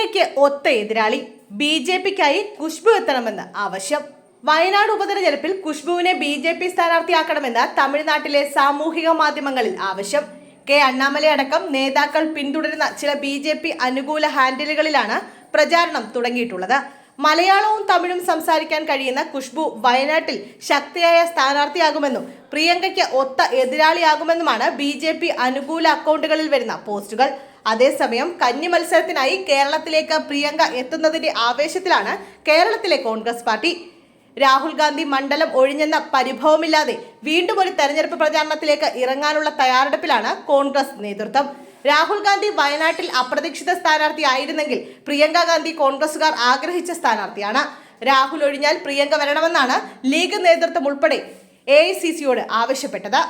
പ്രിയങ്കയ്ക്ക് ഒത്ത എതിരാളി ബി.ജെ.പിക്കായി ഖുശ്ബു എത്തണമെന്ന് ആവശ്യം. വയനാട് ഉപതെരഞ്ഞെടുപ്പിൽ ഖുശ്ബുവിനെ ബി.ജെ.പി സ്ഥാനാർത്ഥിയാക്കണമെന്ന് തമിഴ്നാട്ടിലെ സാമൂഹിക മാധ്യമങ്ങളിൽ ആവശ്യം. കെ അണ്ണാമല അടക്കം നേതാക്കൾ പിന്തുടരുന്ന ചില ബി.ജെ.പി അനുകൂല ഹാൻഡിലുകളിലാണ് പ്രചാരണം തുടങ്ങിയിട്ടുള്ളത്. മലയാളവും തമിഴും സംസാരിക്കാൻ കഴിയുന്ന ഖുശ്ബു വയനാട്ടിൽ ശക്തിയായ സ്ഥാനാർത്ഥിയാകുമെന്നും പ്രിയങ്കയ്ക്ക് ഒത്ത എതിരാളിയാകുമെന്നുമാണ് ബി.ജെ.പി അനുകൂല അക്കൗണ്ടുകളിൽ വരുന്ന പോസ്റ്റുകൾ. അതേസമയം കന്നി മത്സരത്തിനായി കേരളത്തിലേക്ക് പ്രിയങ്ക എത്തുന്നതിന്റെ ആവേശത്തിലാണ് കേരളത്തിലെ കോൺഗ്രസ് പാർട്ടി. രാഹുൽ ഗാന്ധി മണ്ഡലം ഒഴിഞ്ഞെന്ന പരിഭവമില്ലാതെ വീണ്ടും ഒരു തെരഞ്ഞെടുപ്പ് പ്രചാരണത്തിലേക്ക് ഇറങ്ങാനുള്ള തയ്യാറെടുപ്പിലാണ് കോൺഗ്രസ് നേതൃത്വം. രാഹുൽ ഗാന്ധി വയനാട്ടിൽ അപ്രതീക്ഷിത സ്ഥാനാർത്ഥിയായിരുന്നെങ്കിൽ പ്രിയങ്ക ഗാന്ധി കോൺഗ്രസുകാർ ആഗ്രഹിച്ച സ്ഥാനാർത്ഥിയാണ്. രാഹുൽ ഒഴിഞ്ഞാൽ പ്രിയങ്ക വരണമെന്നാണ് ലീഗ് നേതൃത്വം ഉൾപ്പെടെ AICCയോട് ആവശ്യപ്പെട്ടത്.